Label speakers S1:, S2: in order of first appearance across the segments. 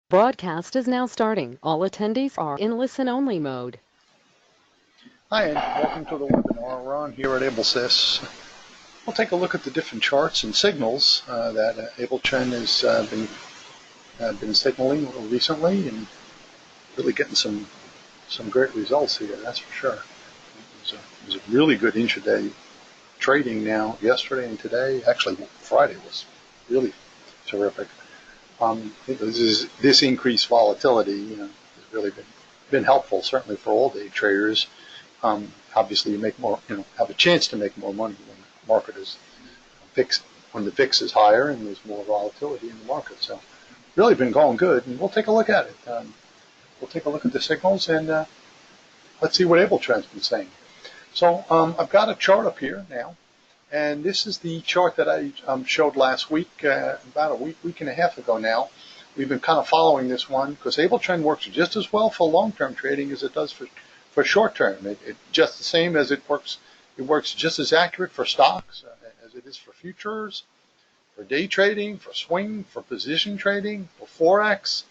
S1: Broadcast is now starting. All attendees are in listen-only mode.
S2: Hi, and welcome to the webinar. We're on here at Ablesys. We'll take a look at the different charts and signals that AbleTrend has been signaling recently, and really getting some great results here. That's for sure. It was a really good intraday trading now yesterday and today. Actually, Friday was really terrific. This increased volatility, has really been helpful, certainly for all day traders. Obviously, you make more, have a chance to make more money when the market is fixed, when the VIX is higher and there's more volatility in the market. So, really been going good, and we'll take a look at it. We'll take a look at the signals, and let's see what AbleTrend's been saying. So, I've got a chart up here now, and this is the chart that I showed last week, about a week and a half ago now. We've been kind of following this one because AbleTrend works just as well for long-term trading as it does for short-term. It just the same as it works just as accurate for stocks as it is for futures, for day trading, for swing, for position trading, for Forex.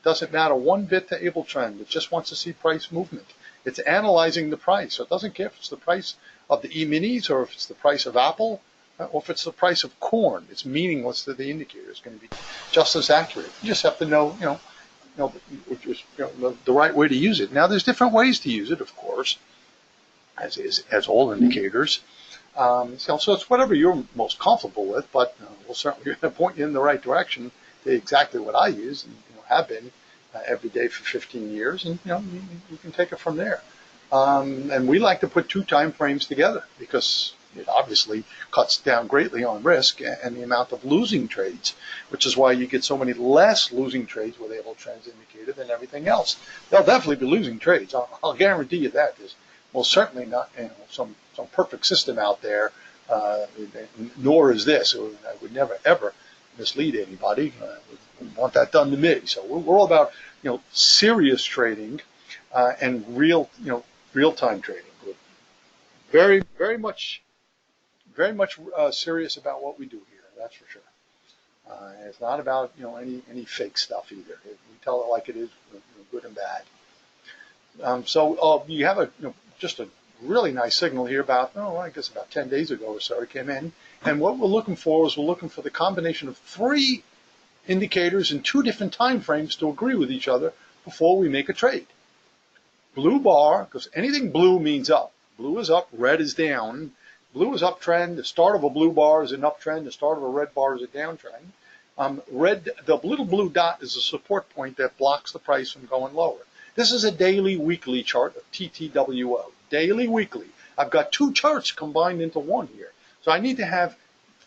S2: Doesn't matter one bit to AbleTrend. It just wants to see price movement. It's analyzing the price. So it doesn't care if it's the price of the E-minis or if it's the price of Apple or if it's the price of corn. It's meaningless to the indicator. It's going to be just as accurate. You just have to know, the right way to use it. Now, there's different ways to use it, of course, as all indicators. So it's whatever you're most comfortable with, but we'll certainly point you in the right direction to exactly what I use and have been every day for 15 years, and you can take it from there. And we like to put two time frames together because it obviously cuts down greatly on risk and the amount of losing trades, which is why you get so many less losing trades with AbleTrend's indicator than everything else. They'll definitely be losing trades. I'll guarantee you that. There's most certainly not some perfect system out there, nor is this. I would never, ever mislead anybody. I wouldn't want that done to me. So we're all about serious trading and real-time trading. We're very much serious about what we do here. That's for sure. And it's not about any fake stuff either. We tell it like it is, good and bad. So you have just a really nice signal here about I guess about 10 days ago or so it came in, and what we're looking for is the combination of three indicators in two different time frames to agree with each other before we make a trade. Blue bar, because anything blue means up. Blue is up, red is down. Blue is uptrend. The start of a blue bar is an uptrend. The start of a red bar is a downtrend. The little blue dot is a support point that blocks the price from going lower. This is a daily, weekly chart of TTWO. Daily, weekly. I've got two charts combined into one here. So I need to have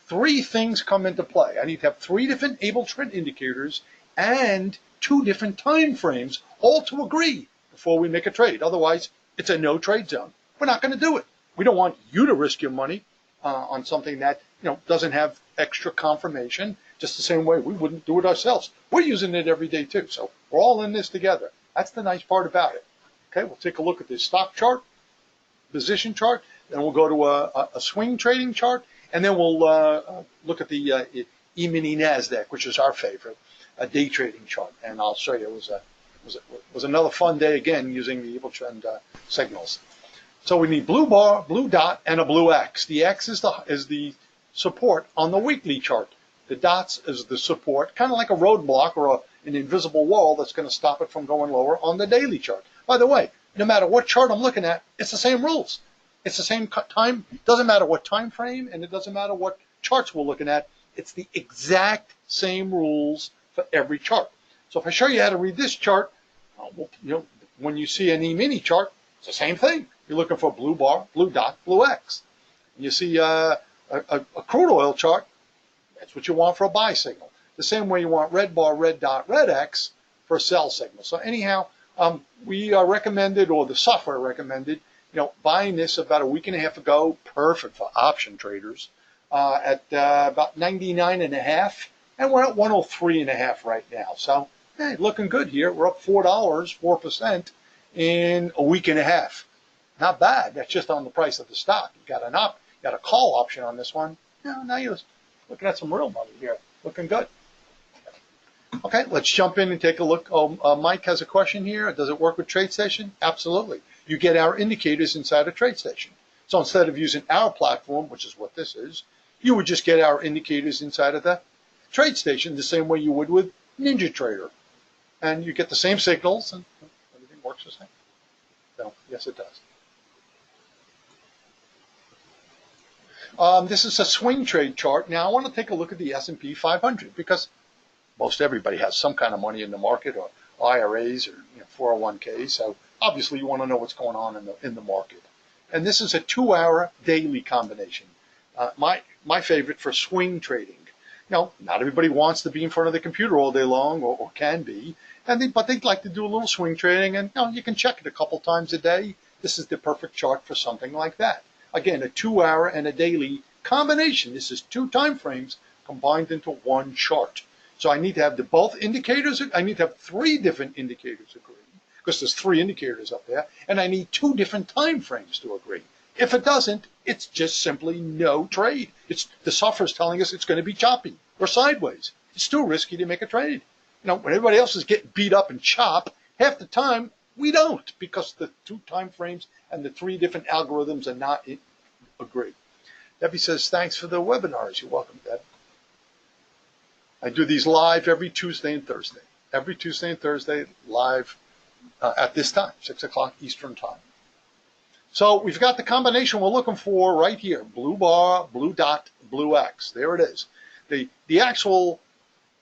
S2: three things come into play. I need to have three different AbleTrend indicators and two different time frames, all to agree before we make a trade. Otherwise, it's a no trade zone. We're not going to do it. We don't want you to risk your money on something that doesn't have extra confirmation. Just the same way we wouldn't do it ourselves. We're using it every day too, so we're all in this together. That's the nice part about it. Okay, we'll take a look at this stock chart, position chart, then we'll go to a swing trading chart, and then we'll look at the E-mini NASDAQ, which is our favorite, a day trading chart. And I'll show you. It was another fun day again using the AbleTrend signals. So we need blue bar, blue dot, and a blue X. The X is the support on the weekly chart. The dots is the support, kind of like a roadblock or an invisible wall that's going to stop it from going lower on the daily chart. By the way, no matter what chart I'm looking at, it's the same rules. It's the same time. It doesn't matter what time frame, and it doesn't matter what charts we're looking at. It's the exact same rules for every chart. So if I show you how to read this chart, when you see an E-mini chart, it's the same thing. You're looking for blue bar, blue dot, blue X. You see a crude oil chart, that's what you want for a buy signal. The same way you want red bar, red dot, red X for a sell signal. So anyhow, we recommended, or the software recommended, buying this about a week and a half ago, perfect for option traders, at about 99.5, and we're at 103.5 right now. So, hey, looking good here. We're up $4, 4% in a week and a half. Not bad. That's just on the price of the stock. You got a call option on this one. Now you're looking at some real money here. Looking good. Okay, let's jump in and take a look. Mike has a question here. Does it work with TradeStation? Absolutely. You get our indicators inside of TradeStation. So instead of using our platform, which is what this is, you would just get our indicators inside of the TradeStation the same way you would with NinjaTrader. And you get the same signals and everything works the same. So, yes, it does. This is a swing trade chart. Now I want to take a look at the S&P 500 because most everybody has some kind of money in the market or IRAs or 401ks. So obviously you want to know what's going on in the market. And this is a 2-hour daily combination. My favorite for swing trading. Now, not everybody wants to be in front of the computer all day long or can be, but they'd like to do a little swing trading, and you can check it a couple times a day. This is the perfect chart for something like that. Again, a 2-hour and a daily combination. This is 2 time frames combined into one chart. So I need to have both indicators. I need to have 3 different indicators agree because there's 3 indicators up there, and I need 2 different time frames to agree. If it doesn't, it's just simply no trade. The software is telling us it's going to be choppy or sideways. It's too risky to make a trade. When everybody else is getting beat up and chop, half the time we don't because the 2 time frames and the 3 different algorithms are not agree. Debbie says, thanks for the webinars. You're welcome, Deb. I do these live every Tuesday and Thursday. Every Tuesday and Thursday live at this time, 6 o'clock Eastern time. So we've got the combination we're looking for right here. Blue bar, blue dot, blue X. There it is. The actual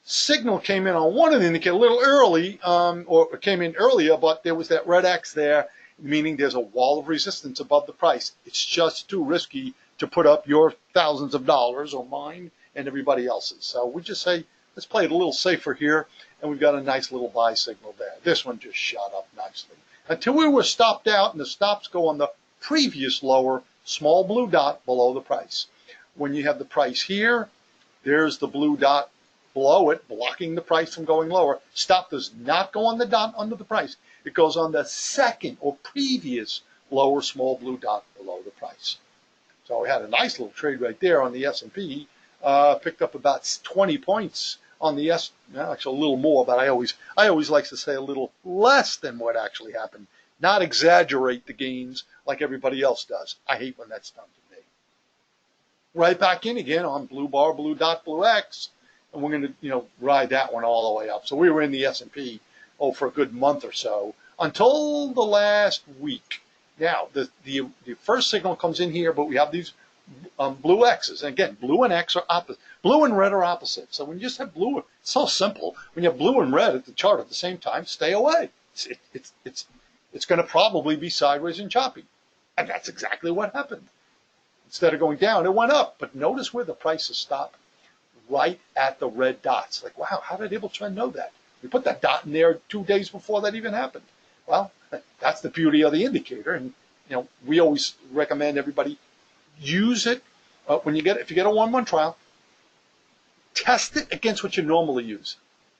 S2: signal came in on one of the indicators a little early, or came in earlier, but there was that red X there, meaning there's a wall of resistance above the price. It's just too risky to put up your thousands of dollars or mine and everybody else's. So we just say, let's play it a little safer here, and we've got a nice little buy signal there. This one just shot up nicely. Until we were stopped out, and the stops go on the previous lower small blue dot below the price. When you have the price here, there's the blue dot below it, blocking the price from going lower. Stop does not go on the dot under the price. It goes on the second or previous lower small blue dot below the price. So we had a nice little trade right there on the S&P. Picked up about 20 points on the actually a little more, but I always like to say a little less than what actually happened. Not exaggerate the gains like everybody else does. I hate when that's done to me. Right back in again on blue bar, blue dot, blue X, and we're going to ride that one all the way up. So we were in the S&P for a good month or so until the last week. Now the first signal comes in here, but we have these blue X's. And again, blue and X are opposite. Blue and red are opposite. So when you just have blue, it's so simple. When you have blue and red at the chart at the same time, stay away. It's going to probably be sideways and choppy. And that's exactly what happened. Instead of going down, it went up. But notice where the prices stop, right at the red dots. Like, wow, how did Ablesys know that? We put that dot in there 2 days before that even happened. Well, that's the beauty of the indicator. And we always recommend everybody use it if you get a 1-month trial. Test it against what you normally use.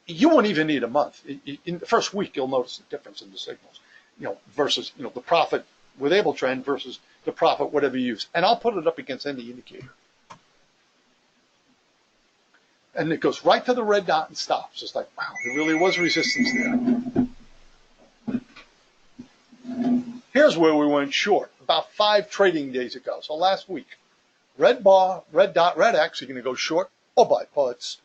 S2: You won't even need a month. In the first week, you'll notice the difference in the signals. Versus the profit with Ablesys versus the profit whatever you use. And I'll put it up against any indicator. And it goes right to the red dot and stops. It's like, wow, there really was resistance there. Here's where we went short, about 5 trading days ago. So last week, red bar, red dot, red X, you're going to go short or buy puts.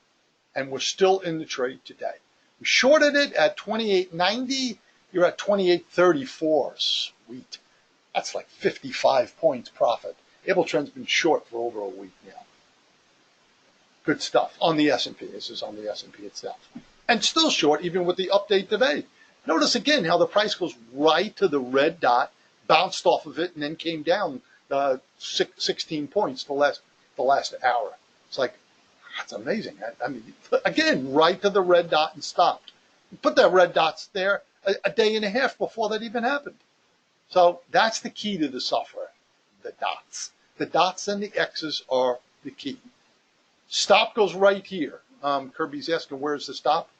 S2: And we're still in the trade today. We shorted it at 28.90. You're at 28.34. Sweet. That's like 55 points profit. Ablesys been short for over a week now. Good stuff on the S&P. This is on the S&P itself. And still short even with the update today. Notice again how the price goes right to the red dot, bounced off of it, and then came down 16 points the last hour. It's like, that's amazing. I mean, again, right to the red dot and stopped. Put that red dots there a day and a half before that even happened. So that's the key to the software, the dots. The dots and the X's are the key. Stop goes right here. Kirby's asking, where's the stop?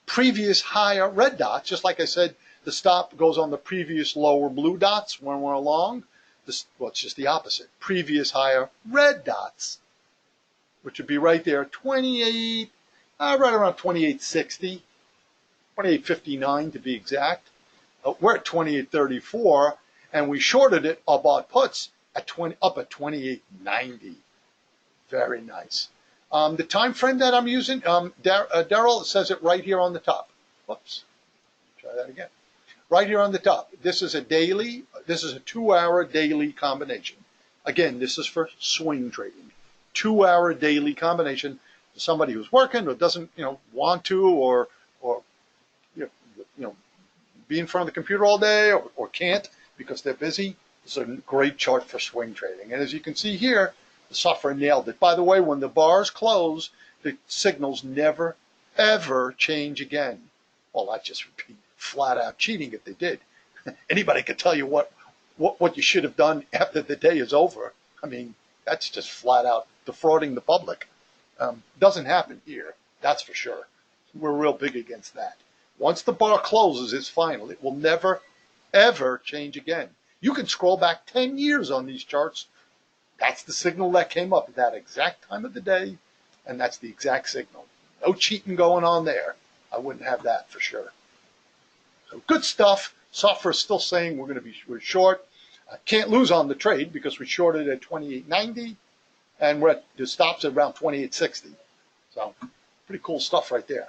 S2: Previous higher red dots, just like I said, the stop goes on the previous lower blue dots when we're along. It's just the opposite. Previous higher red dots, which would be right there, 28, right around 28.60. 28.59 to be exact. We're at 28.34, and we shorted it or bought puts at up at 28.90. Very nice. The time frame that I'm using, Daryl says it right here on the top. Whoops. Try that again. Right here on the top. This is a 2-hour daily combination. Again, this is for swing trading. 2-hour daily combination. Somebody who's working or doesn't, want to, or be in front of the computer all day, or can't because they're busy. It's a great chart for swing trading. And as you can see here, the software nailed it. By the way, when the bars close, the signals never, ever change again. Well, that's just flat out cheating if they did. Anybody could tell you what you should have done after the day is over. I mean, that's just flat out defrauding the public. Doesn't happen here, that's for sure. We're real big against that. Once the bar closes, it's final. It will never, ever change again. You can scroll back 10 years on these charts. That's the signal that came up at that exact time of the day, and that's the exact signal. No cheating going on there. I wouldn't have that for sure. So good stuff. Software is still saying we're short. Can't lose on the trade because we shorted at 28.90, and the stops at around 28.60. So pretty cool stuff right there.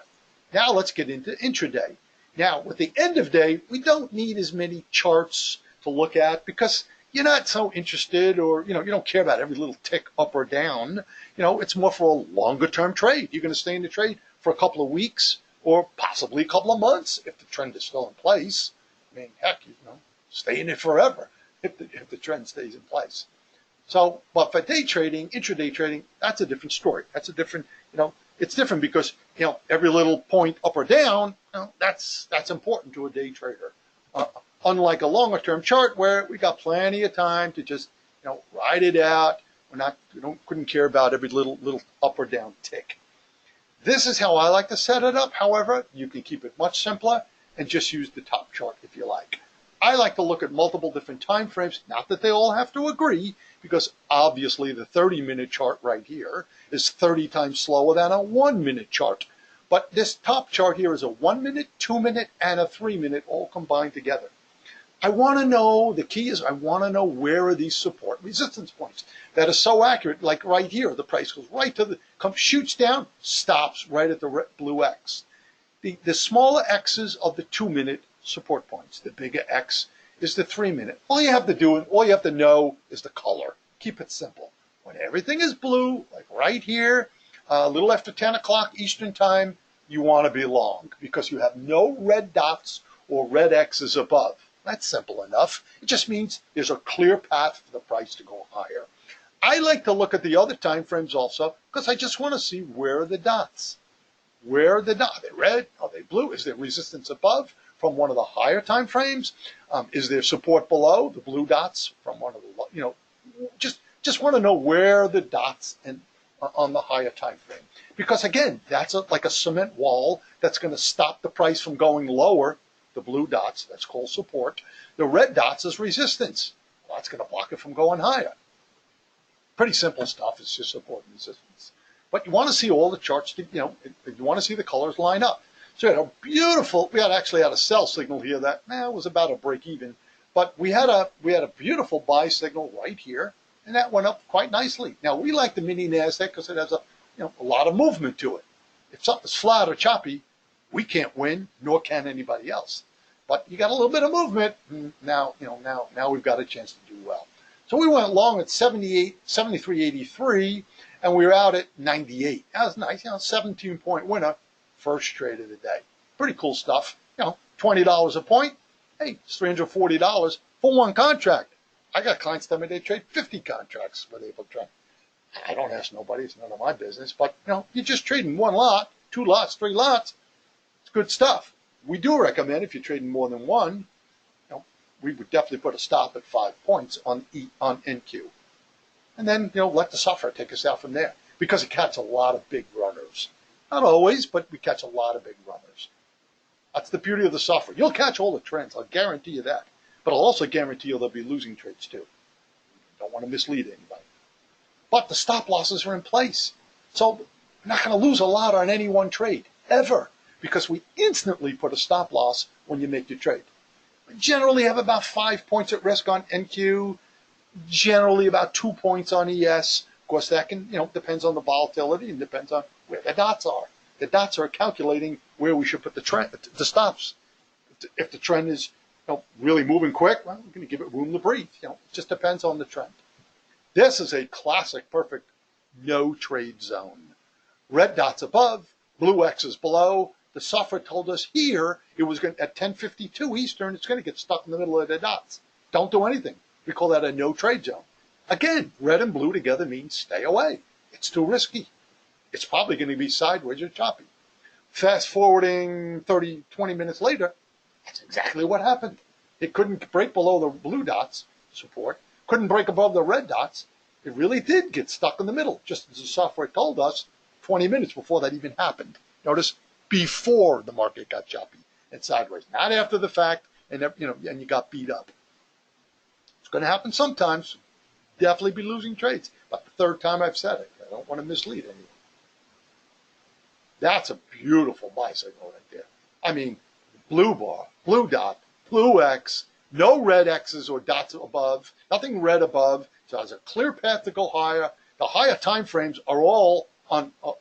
S2: Now let's get into intraday. Now with the end of day, we don't need as many charts to look at because you're not so interested, or you don't care about every little tick up or down. It's more for a longer term trade. You're going to stay in the trade for a couple of weeks or possibly a couple of months if the trend is still in place. I mean, heck, stay in it forever if the trend stays in place. So, but for day trading, intraday trading, that's a different story. That's a different, it's different because every little point up or down, that's important to a day trader. Unlike a longer term chart where we got plenty of time to just ride it out. Couldn't care about every little up or down tick. This is how I like to set it up. However, you can keep it much simpler and just use the top chart if you like. I like to look at multiple different time frames, not that they all have to agree, because obviously the 30-minute chart right here is 30 times slower than a 1-minute chart. But this top chart here is a 1-minute, 2-minute, and a 3-minute all combined together. I want to know, the key is I want to know where are these support resistance points that are so accurate, like right here. The price goes right to shoots down, stops right at the blue X. The smaller X's of the 2-minute support points. The bigger X is the 3-minute. All you have to know is the color. Keep it simple. When everything is blue, like right here, a little after 10 o'clock Eastern time, you want to be long because you have no red dots or red X's above. That's simple enough. It just means there's a clear path for the price to go higher. I like to look at the other time frames also because I just want to see where are the dots. Where are the dots? Are they red? Are they blue? Is there resistance above from one of the higher time frames? Is there support below the blue dots from one of the, just want to know where are the dots on the higher time frame. Because again, that's like a cement wall that's going to stop the price from going lower. The blue dots, that's called support. The red dots is resistance. Well, that's going to block it from going higher. Pretty simple stuff. It's just support and resistance. But you want to see all the charts, you want to see the colors line up. So we actually had a sell signal here that was about a break even. But we had a beautiful buy signal right here, and that went up quite nicely. Now we like the mini NASDAQ because it has a lot of movement to it. If something's flat or choppy, we can't win, nor can anybody else. But you got a little bit of movement. Now we've got a chance to do well. So we went long at 73.83, and we were out at 98. That was nice, 17-point winner, first trade of the day. Pretty cool stuff. $20 a point. Hey, it's $340 for one contract. I got clients telling me they trade 50 contracts where they able to trade. I don't ask nobody. It's none of my business. But you're just trading one lot, 2 lots, 3 lots. Good stuff. We do recommend if you're trading more than one, we would definitely put a stop at 5 points on NQ. And then, let the software take us out from there because it catches a lot of big runners. Not always, but we catch a lot of big runners. That's the beauty of the software. You'll catch all the trends. I'll guarantee you that. But I'll also guarantee you there'll be losing trades too. Don't want to mislead anybody. But the stop losses are in place. So we're not going to lose a lot on any one trade, ever. because we instantly put a stop loss when you make your trade. We generally have about 5 points at risk on NQ, generally about 2 points on ES. Of course, that can, depends on the volatility and depends on where the dots are. The dots are calculating where we should put the stops. If the trend is really moving quick, well, we're going to give it room to breathe. It just depends on the trend. This is a classic, perfect no trade zone. Red dots above, blue X's below. The software told us here it was going at 10:52 Eastern, it's going to get stuck in the middle of the dots. Don't do anything. We call that a no trade zone. Again, red and blue together means stay away. It's too risky. It's probably going to be sideways or choppy. Fast forwarding 20 minutes later, that's exactly what happened. It couldn't break below the blue dots support, couldn't break above the red dots. It really did get stuck in the middle, just as the software told us 20 minutes before that even happened. Notice, before the market got choppy and sideways, not after the fact, and you got beat up. It's going to happen sometimes. Definitely be losing trades. But the third time I've said it, I don't want to mislead anyone. That's a beautiful buy signal right there. I mean, blue bar, blue dot, blue X, no red X's or dots above, nothing red above. So it has a clear path to go higher. The higher time frames are all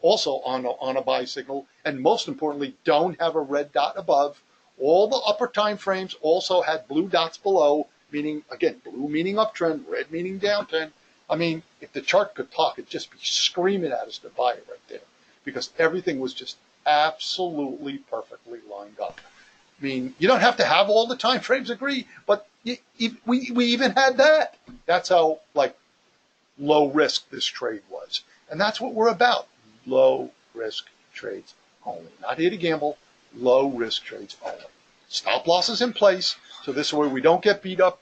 S2: also on a buy signal, and most importantly, don't have a red dot above. All the upper time frames also had blue dots below, meaning, again, blue meaning uptrend, red meaning downtrend. I mean, if the chart could talk, it'd just be screaming at us to buy it right there, because everything was just absolutely perfectly lined up. I mean, you don't have to have all the time frames agree, but we even had that. That's how low risk this trade was. And that's what we're about. Low risk trades only. Not here to gamble, low risk trades only. Stop losses in place, so this way we don't get beat up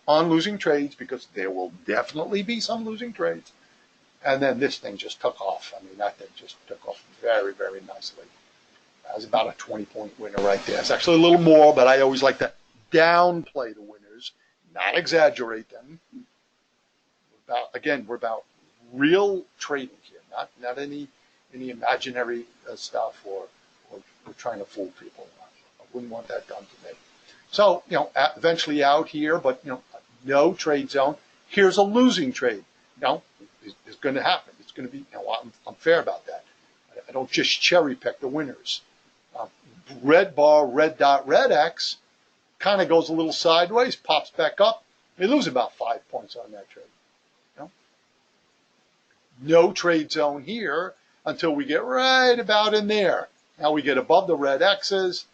S2: on losing trades, because there will definitely be some losing trades. And then this thing just took off. I mean, that thing just took off very, very nicely. That was about a 20-point winner right there. It's actually a little more, but I always like to downplay the winners, not exaggerate them. We're about real trading here, not any imaginary stuff or we're trying to fool people. I wouldn't want that done to me. So, eventually out here, but, no trade zone. Here's a losing trade. It's going to happen. It's going to be, I'm fair about that. I don't just cherry pick the winners. Red bar, red dot, red X kind of goes a little sideways, pops back up. We lose about 5 points on that trade. No trade zone here until we get right about in there. Now we get above the red X's,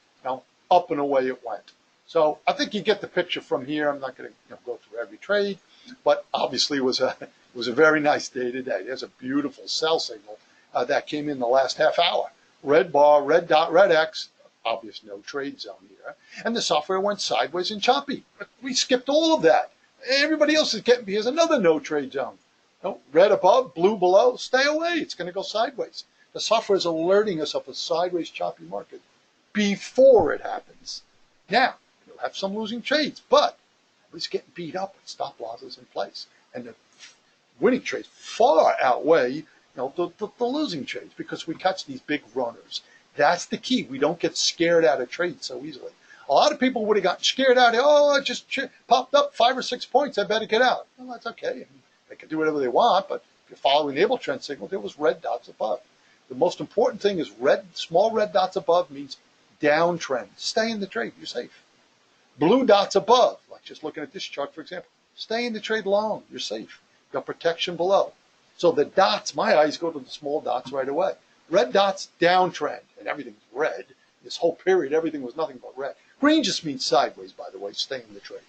S2: up and away it went. So I think you get the picture from here. I'm not going to go through every trade, but obviously it was a very nice day today. There's a beautiful sell signal that came in the last half hour. Red bar, red dot, red X, obvious no trade zone here. And the software went sideways and choppy. We skipped all of that. Everybody else is getting, here's another no trade zone. Red above, blue below, stay away. It's going to go sideways. The software is alerting us of a sideways choppy market before it happens. Now, you'll have some losing trades, but everybody's getting beat up with stop losses in place. And the winning trades far outweigh the losing trades, because we catch these big runners. That's the key. We don't get scared out of trades so easily. A lot of people would have gotten scared out. It just popped up 5 or 6 points. I better get out. Well, that's okay. They can do whatever they want, but if you're following the Abletrend signal, there was red dots above. The most important thing is small red dots above means downtrend. Stay in the trade. You're safe. Blue dots above, like just looking at this chart, for example, stay in the trade long. You're safe. You've got protection below. So the dots, my eyes go to the small dots right away. Red dots, downtrend, and everything's red. This whole period, everything was nothing but red. Green just means sideways, by the way. Stay in the trade.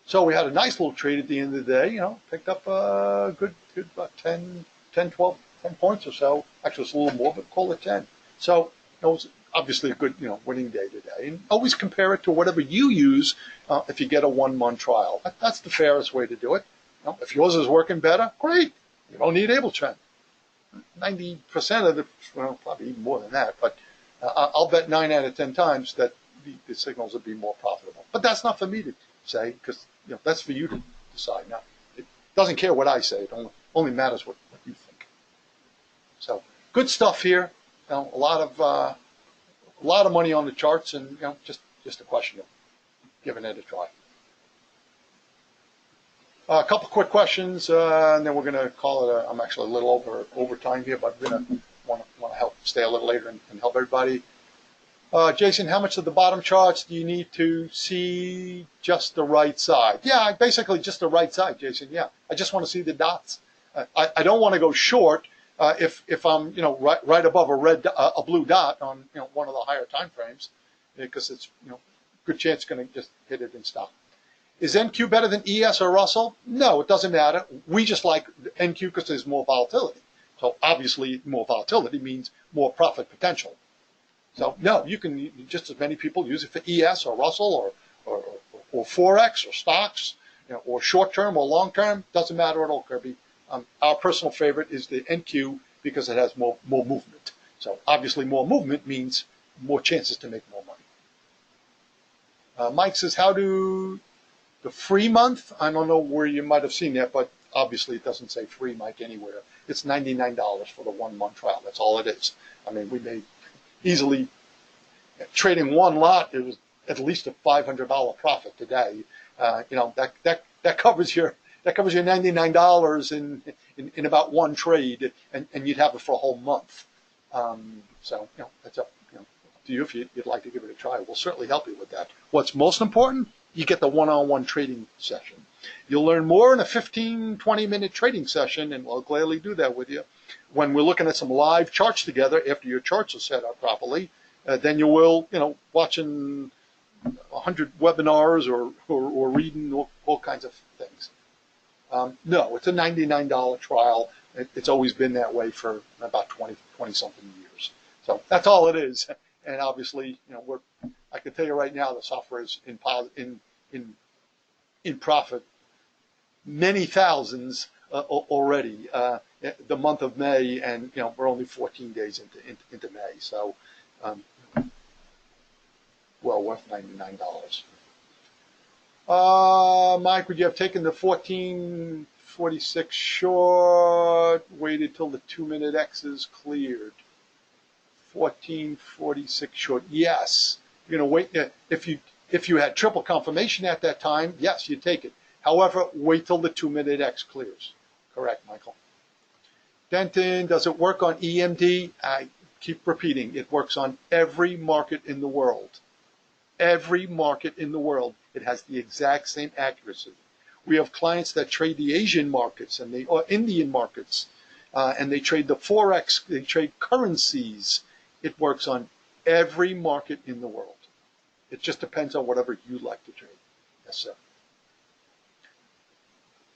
S2: So we had a nice little trade at the end of the day, picked up a good about 10 points or so. Actually, it's a little more, but call it 10. So it was obviously a good, winning day today. And always compare it to whatever you use if you get a 1-month trial. That's the fairest way to do it. If yours is working better, great. You don't need Abletrend. 90% of the, well, probably even more than that, but I'll bet 9 out of 10 times that the signals will be more profitable. But that's not for me to say, because that's for you to decide. Now, it doesn't care what I say. It only matters what you think. So good stuff here. A lot of a lot of money on the charts, and just a question of giving it a try. A couple quick questions, and then we're going to call it. I'm actually a little over time here, but I'm going to want to help stay a little later and help everybody. Jason, how much of the bottom charts do you need to see just the right side? Yeah, basically just the right side, Jason. Yeah, I just want to see the dots. I don't want to go short if I'm right above a blue dot on one of the higher time frames, because it's good chance it's going to just hit it and stop. Is NQ better than ES or Russell? No, it doesn't matter. We just like NQ because there's more volatility. So obviously more volatility means more profit potential. So no, you can just as many people use it for ES or Russell or Forex or stocks, or short term or long term. Doesn't matter at all, Kirby. Our personal favorite is the NQ because it has more movement. So obviously more movement means more chances to make more money. Mike says, how do the free month? I don't know where you might have seen that, but obviously it doesn't say free, Mike, anywhere. It's $99 for the 1 month trial. That's all it is. I mean, we made easily trading one lot. It was at least a $500 profit today. That covers your $99 in about one trade, and you'd have it for a whole month. So that's up to you if you'd like to give it a try. We'll certainly help you with that. What's most important? You get the one-on-one trading session. You'll learn more in a 15, 20-minute trading session, and we'll gladly do that with you. When we're looking at some live charts together after your charts are set up properly, then you will, watching 100 webinars or reading all kinds of things. No, it's a $99 trial. It's always been that way for about 20-something years. So that's all it is. And obviously, I can tell you right now, the software is in profit, many thousands already. The month of May, and we're only 14 days into May, so well worth $99. Mike, would you have taken the 1446 short, waited till the 2-minute X is cleared? 1446 short, yes. You're gonna wait. If you had triple confirmation at that time, yes, you'd take it. However, wait till the 2-minute X clears. Correct, Michael. Denton, does it work on EMD? I keep repeating, it works on every market in the world. Every market in the world, it has the exact same accuracy. We have clients that trade the Asian markets and the Indian markets, and they trade the Forex, they trade currencies. It works on every market in the world. It just depends on whatever you like to trade. Yes, sir.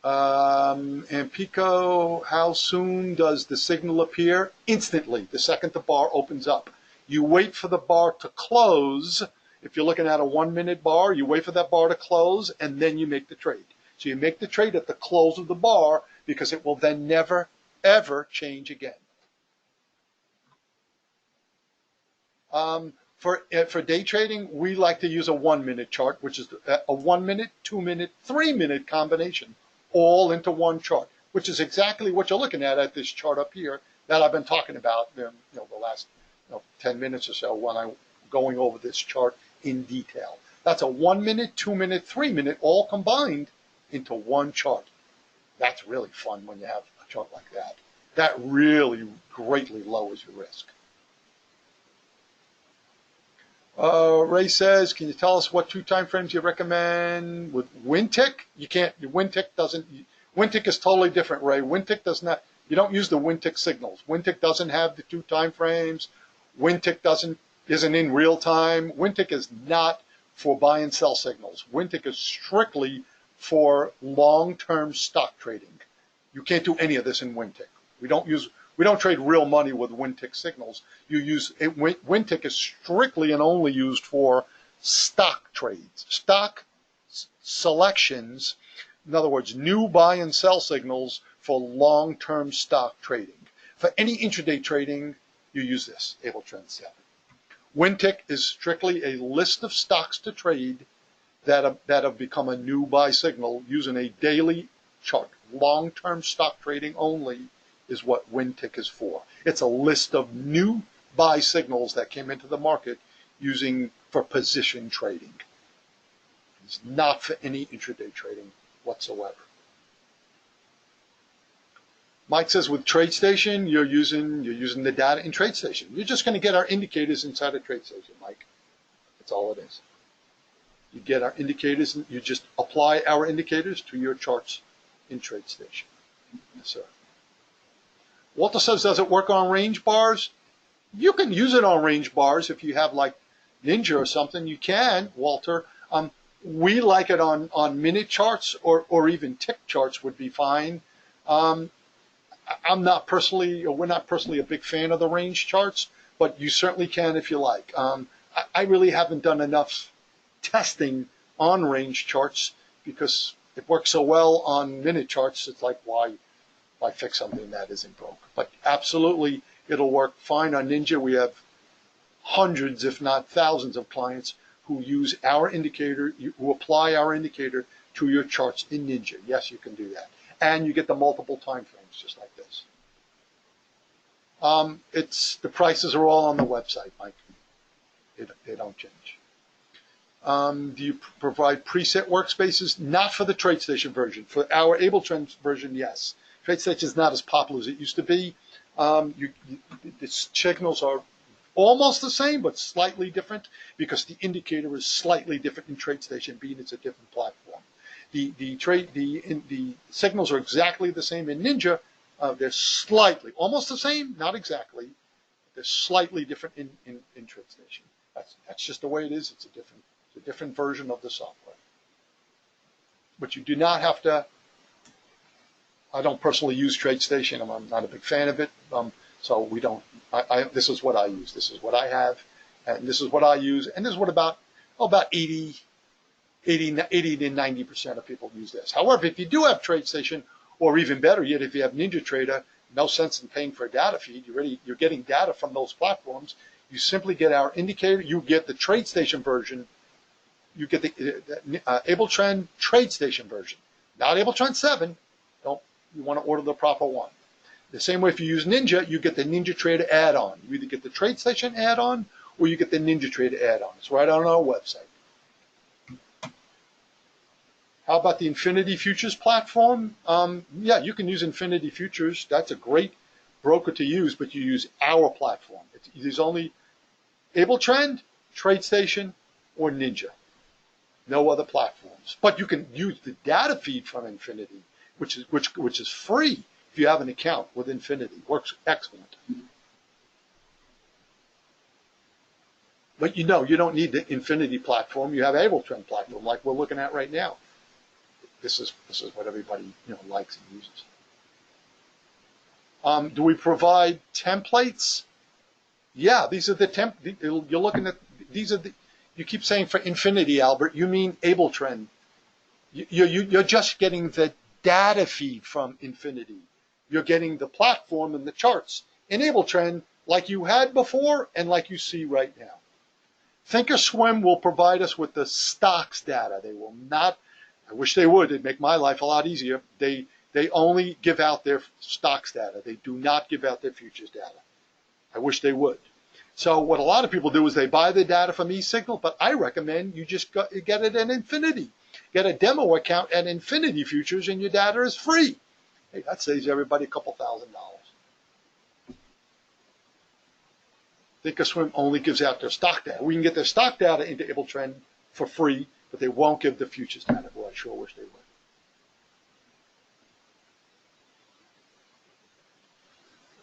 S2: And Pico, how soon does the signal appear? Instantly, the second the bar opens up. You wait for the bar to close. If you're looking at a 1-minute bar, you wait for that bar to close, and then you make the trade. So you make the trade at the close of the bar, because it will then never, ever change again. For day trading, we like to use a 1-minute chart, which is a 1-minute, 2-minute, 3-minute combination, all into one chart, which is exactly what you're looking at this chart up here that I've been talking about the last 10 minutes or so when I'm going over this chart in detail. That's a 1-minute, 2-minute, 3-minute, all combined into one chart. That's really fun when you have a chart like that. That really greatly lowers your risk. Ray says, can you tell us what 2 time frames you recommend with WinTick? You can't. WinTick doesn't. WinTick is totally different, Ray. WinTick does not. You don't use the WinTick signals. WinTick doesn't have the 2 time frames. WinTick isn't in real time. WinTick is not for buy and sell signals. WinTick is strictly for long-term stock trading. You can't do any of this in WinTick. We don't trade real money with WinTick signals. WinTick is strictly and only used for stock trades, stock selections. In other words, new buy and sell signals for long-term stock trading. For any intraday trading, you use this, AbleTrend 7. WinTick is strictly a list of stocks to trade that have become a new buy signal using a daily chart. Long-term stock trading only is what WinTick is for. It's a list of new buy signals that came into the market using for position trading. It's not for any intraday trading whatsoever. Mike says with TradeStation, you're using the data in TradeStation. You're just going to get our indicators inside of TradeStation, Mike. That's all it is. You get our indicators, and you just apply our indicators to your charts in TradeStation. Yes, sir. Walter says, does it work on range bars? You can use it on range bars if you have like Ninja or something. You can, Walter. We like it on minute charts or even tick charts would be fine. We're not personally a big fan of the range charts, but you certainly can if you like. I really haven't done enough testing on range charts because it works so well on minute charts. It's like, why fix something that isn't broke? But absolutely, it'll work fine on Ninja. We have hundreds, if not thousands, of clients who use our indicator, who apply our indicator to your charts in Ninja. Yes, you can do that. And you get the multiple time frames just like this. The prices are all on the website, Mike. They don't change. Do you provide preset workspaces? Not for the TradeStation version. For our Abletrend version, yes. TradeStation is not as popular as it used to be. The signals are almost the same, but slightly different because the indicator is slightly different in TradeStation, being it's a different platform. The signals are exactly the same in Ninja. They're slightly, almost the same, not exactly. They're slightly different in TradeStation. That's just the way it is. It's a different version of the software. But you do not have to. I don't personally use TradeStation. I'm not a big fan of it. So we don't. This is what I use. This is what I have, and this is what I use. And this is what about 80 to 90% of people use this. However, if you do have TradeStation, or even better yet, if you have NinjaTrader, no sense in paying for a data feed. You're getting data from those platforms. You simply get our indicator. You get the TradeStation version. You get the Abletrend TradeStation version, not Abletrend 7. You want to order the proper one. The same way if you use Ninja, you get the NinjaTrader add-on. You either get the TradeStation add-on or you get the NinjaTrader add-on. It's right on our website. How about the Infinity Futures platform? Yeah, you can use Infinity Futures. That's a great broker to use, but you use our platform. There's only Abletrend, TradeStation, or Ninja. No other platforms. But you can use the data feed from Infinity, which is free if you have an account with Infinity. Works excellent. But you don't need the Infinity platform. You have Abletrend platform like we're looking at right now. This is what everybody likes and uses. Do we provide templates? Yeah, these are the you're looking at. These are the. You keep saying for Infinity, Albert. You mean Abletrend. You're just getting the data feed from Infinity. You're getting the platform and the charts in Abletrend like you had before and like you see right now. Thinkorswim will provide us with the stocks data. They will not. I wish they would. It'd make my life a lot easier. They only give out their stocks data. They do not give out their futures data. I wish they would. So what a lot of people do is they buy the data from eSignal, but I recommend you just get it in Infinity. Get a demo account at Infinity Futures and your data is free. Hey, that saves everybody a couple $1,000. Thinkorswim only gives out their stock data. We can get their stock data into Abletrend for free, but they won't give the futures data. Boy, I sure wish they would.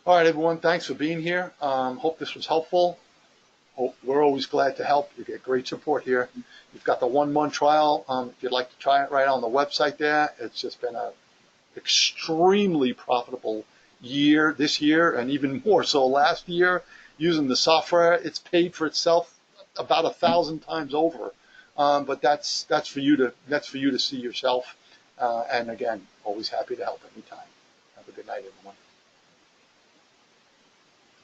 S2: All right, everyone, thanks for being here. Hope this was helpful. We're always glad to help. You get great support here. You've got the 1-month trial. If you'd like to try it right on the website there, it's just been an extremely profitable year this year, and even more so last year. Using the software, it's paid for itself about 1,000 times over. But that's for you to see yourself. And again, always happy to help anytime. Have a good night, everyone.